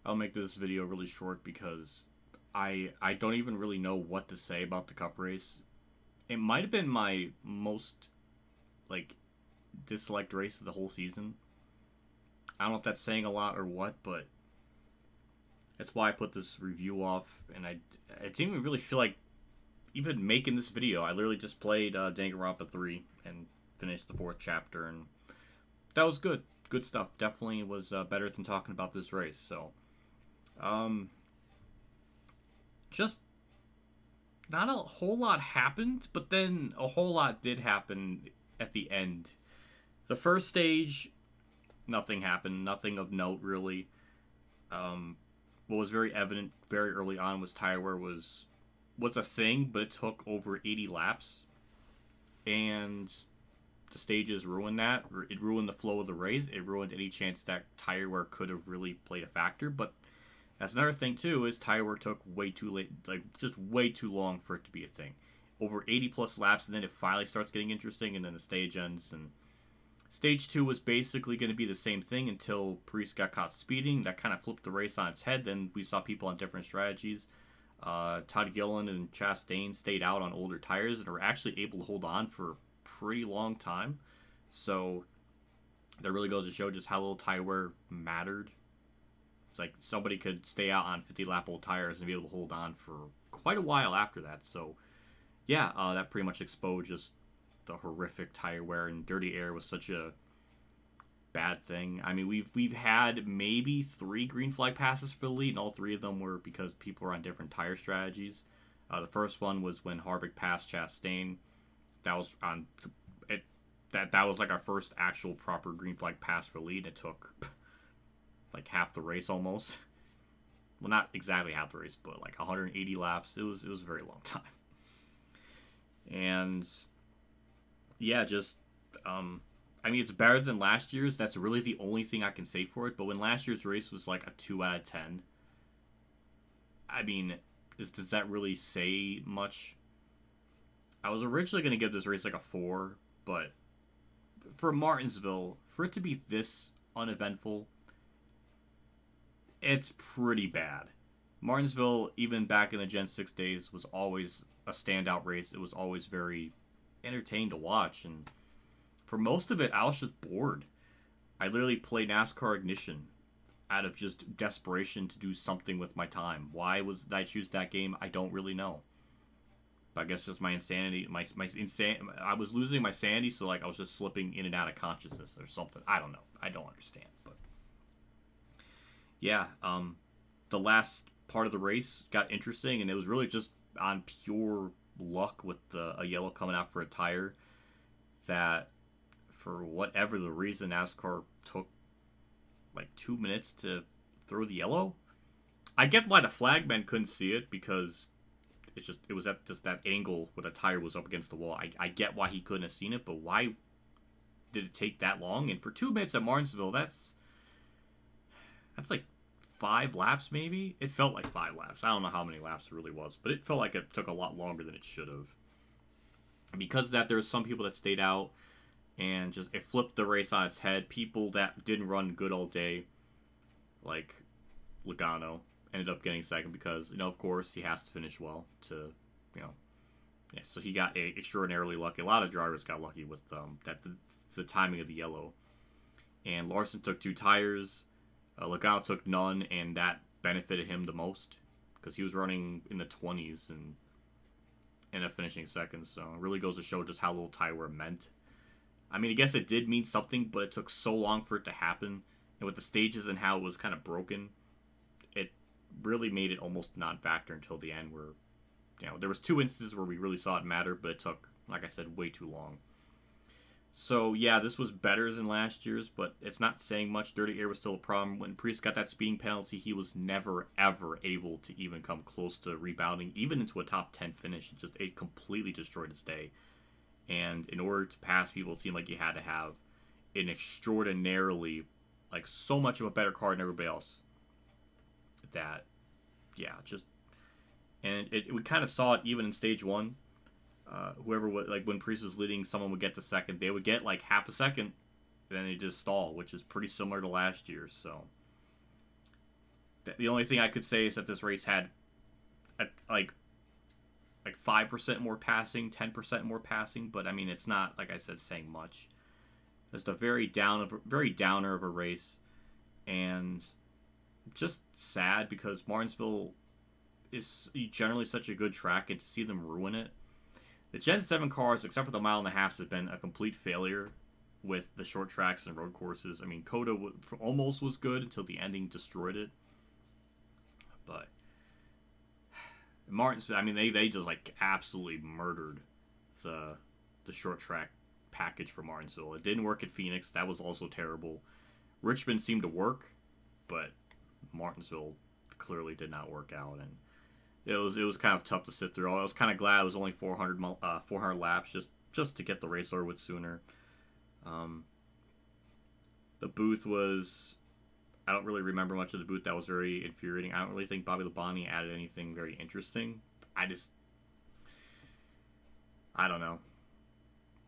I'll make this video really short because I don't even really know what to say about the cup race. It might have been my most like disliked race of the whole season. I don't know if that's saying a lot or what, but that's why I put this review off, and I didn't even really feel like even making this video. I literally just played Danganronpa 3 and finished the fourth chapter, and that was good. Good stuff. Definitely was better than talking about this race. So, um, just not a whole lot happened, but then a whole lot did happen at the end. The first stage, nothing happened. Nothing of note, really. What was very evident very early on was tire wear was a thing, but it took over 80 laps, and the stages ruined that. It ruined the flow of the race. It ruined any chance that tire wear could have really played a factor. But that's another thing too, is tire wear took way too late, like just way too long for it to be a thing. Over 80 plus laps, and then it finally starts getting interesting, and then the stage ends. And stage 2 was basically going to be the same thing until Priest got caught speeding. That kind of flipped the race on its head. Then we saw people on different strategies. Todd Gillen and Chastain stayed out on older tires and were actually able to hold on for a pretty long time. So that really goes to show just how little tire wear mattered. It's like somebody could stay out on 50 lap old tires and be able to hold on for quite a while after that. So yeah, that pretty much exposed just the horrific tire wear, and dirty air was such a bad thing. I mean, we've had maybe 3 green flag passes for the lead, and all 3 of them were because people were on different tire strategies. The first one was when Harvick passed Chastain. That was on it. That was like our first actual proper green flag pass for lead. It took like half the race almost. Well, not exactly half the race, but like 180 laps. It was a very long time. And yeah, just I mean, it's better than last year's. That's really the only thing I can say for it. But when last year's race was like a 2 out of 10, I mean, does that really say much? I was originally going to give this race like a 4, but for Martinsville, for it to be this uneventful, it's pretty bad. Martinsville, even back in the Gen 6 days, was always a standout race. It was always very entertaining to watch, and for most of it, I was just bored. I literally played NASCAR Ignition out of just desperation to do something with my time. Why did I choose that game? I don't really know. But I guess just my insanity, I was losing my sanity, so like I was just slipping in and out of consciousness or something. I don't know. I don't understand. But yeah, the last part of the race got interesting, and it was really just on pure luck with a yellow coming out for a tire that, for whatever the reason, NASCAR took like 2 minutes to throw the yellow. I get why the flagmen couldn't see it, because it was at just that angle where the tire was up against the wall. I get why he couldn't have seen it, but why did it take that long? And for 2 minutes at Martinsville, that's like 5 laps maybe? It felt like 5 laps. I don't know how many laps it really was, but it felt like it took a lot longer than it should have. And because of that, there were some people that stayed out, and just it flipped the race on its head. People that didn't run good all day, like Logano, ended up getting second because, of course, he has to finish well to, yeah. So he got extraordinarily lucky. A lot of drivers got lucky with the timing of the yellow. And Larson took 2 tires. Logano took none, and that benefited him the most because he was running in the 20s and ended up finishing second. So it really goes to show just how little tire wear meant. I mean, I guess it did mean something, but it took so long for it to happen. And with the stages and how it was kind of broken, it really made it almost a non-factor until the end, where, there was 2 instances where we really saw it matter, but it took, like I said, way too long. So, yeah, this was better than last year's, but it's not saying much. Dirty air was still a problem. When Priest got that speeding penalty, he was never, ever able to even come close to rebounding, even into a top 10 finish. It completely destroyed his day. And in order to pass people, it seemed like you had to have an extraordinarily, like, so much of a better car than everybody else. That, yeah, just... And we kind of saw it even in stage 1. Whoever would, like, when Priest was leading, someone would get to second. They would get, like, half a second, and then they just stall, which is pretty similar to last year. So The only thing I could say is that this race had like 5% more passing, 10% more passing, but I mean it's not, like I said, saying much. It's a very downer of a race, and just sad because Martinsville is generally such a good track, and to see them ruin it. The Gen 7 cars, except for the mile and a half, have been a complete failure with the short tracks and road courses. I mean, Coda almost was good until the ending destroyed it. But Martinsville, I mean, they just like absolutely murdered the short track package for Martinsville. It didn't work at Phoenix. That was also terrible. Richmond seemed to work, but Martinsville clearly did not work out, and it was kind of tough to sit through. I was kind of glad it was only 400 laps just to get the race over with sooner. The booth was, I don't really remember much of the booth. That was very infuriating. I don't really think Bobby Labonte added anything very interesting. I don't know.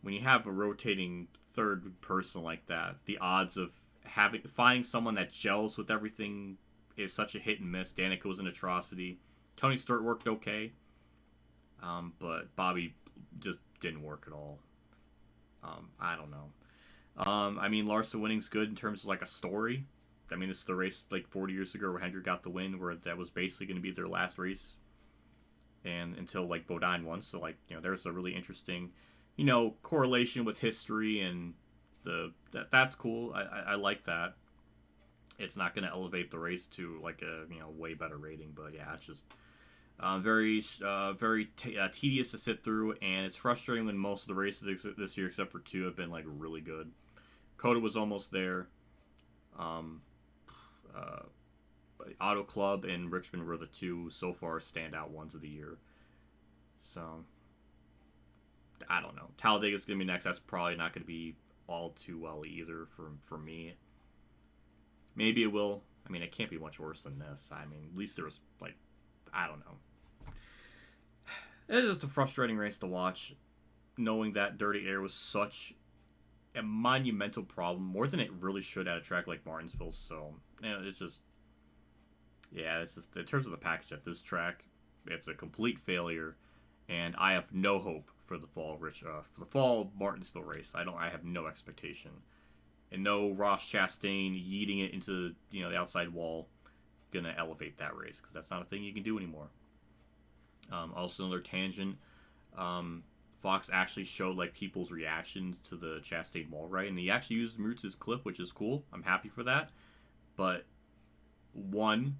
When you have a rotating third person like that, the odds of finding someone that gels with everything is such a hit and miss. Danica was an atrocity. Tony Stewart worked okay, but Bobby just didn't work at all. I don't know. I mean, Larsa winning's good in terms of like a story. I mean, this is the race like 40 years ago where Hendrick got the win, where that was basically going to be their last race, and until like Bodine won. So like, you know, there's a really interesting, you know, correlation with history, and that's cool. I like that. It's not going to elevate the race to like a, you know, way better rating, but yeah, it's just very tedious to sit through, and it's frustrating when most of the races this year, except for two, have been like really good. Coda was almost there. Auto Club and Richmond were the two so far standout ones of the year. So I don't know. Talladega's gonna be next. That's probably not gonna be all too well either for me. Maybe it will. I mean, it can't be much worse than this. I mean, at least there was like, I don't know. It's just a frustrating race to watch, knowing that dirty air was such a monumental problem, more than it really should at a track like Martinsville. So, you know, it's just in terms of the package at this track, it's a complete failure, and I have no hope for the fall Martinsville race. I have no expectation, and no Ross Chastain yeeting it into, you know, the outside wall gonna elevate that race, because that's not a thing you can do anymore. Also, another tangent. Fox actually showed like people's reactions to the Chastain wall ride, and he actually used Moots' clip, which is cool. I'm happy for that. But one,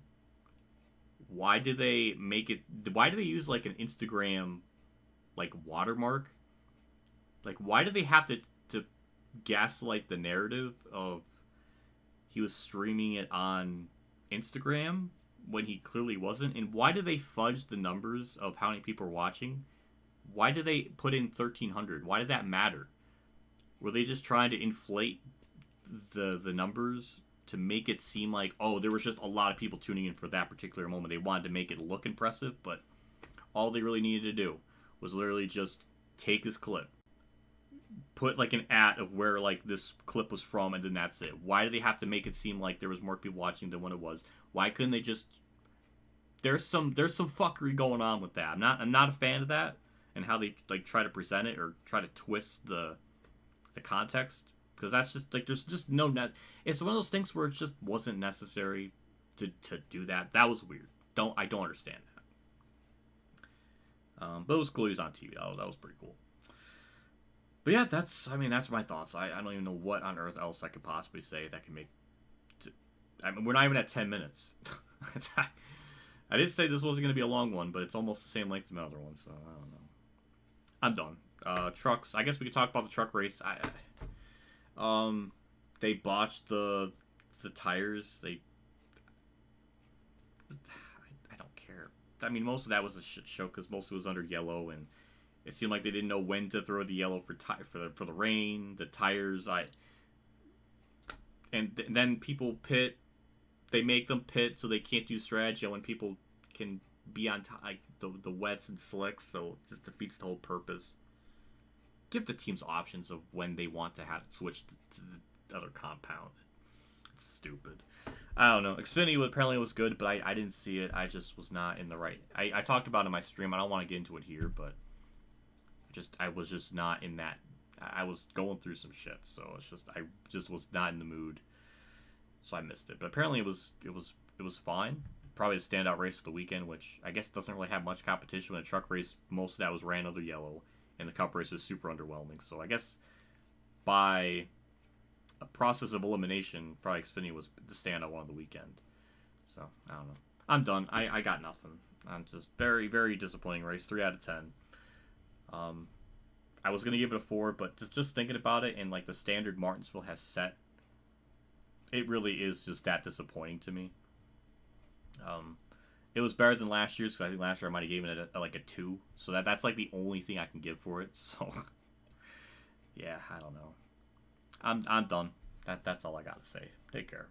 why did they use like an Instagram like watermark? Like, why did they have to gaslight the narrative of he was streaming it on Instagram when he clearly wasn't? And why did they fudge the numbers of how many people were watching? Why did they put in 1,300? Why did that matter? Were they just trying to inflate the numbers to make it seem like, oh, there was just a lot of people tuning in for that particular moment? They wanted to make it look impressive, but all they really needed to do was literally just take this clip, put like an of where like this clip was from, and then that's it. Why do they have to make it seem like there was more people watching than what it was? Why couldn't they just? There's some fuckery going on with that. I'm not a fan of that, and how they like try to present it or try to twist the context, because that's just like there's just no net. It's one of those things where it just wasn't necessary to do that. That was weird. I don't understand that. But it was cool he was on TV. That was pretty cool. But yeah, that's my thoughts. I don't even know what on earth else I could possibly say that can make. I mean, we're not even at 10 minutes. I did say this wasn't going to be a long one, but it's almost the same length as my other one, so I don't know. I'm done. Trucks. I guess we could talk about the truck race. They botched the tires. I don't care. I mean, most of that was a shit show because most of it was under yellow, and it seemed like they didn't know when to throw the yellow for the rain, the tires. Then people pit. They make them pit so they can't do strategy when people can be on like the wets and slicks, so it just defeats the whole purpose. Give the teams options of when they want to have it switched to the other compound. It's stupid. I don't know. Xfinity apparently was good, but I didn't see it. I just was not in the right. I talked about it in my stream. I don't want to get into it here, but I was just not in that. I was going through some shit, so it's just I just was not in the mood, so I missed it. But apparently it was fine. Probably the standout race of the weekend, which I guess doesn't really have much competition. When a truck race, most of that was ran under yellow, and the Cup race was super underwhelming. So I guess by a process of elimination, probably Xfinity was the standout one of the weekend. So I don't know. I'm done. I got nothing. I'm just very very disappointing race. 3 out of 10. Um, I was gonna give it a 4, but just thinking about it and like the standard Martinsville has set, it really is just that disappointing to me. Um, it was better than last year's because I think last year I might have given it like a 2. So that's like the only thing I can give for it. So yeah, I don't know. I'm done. That's all I gotta say. Take care.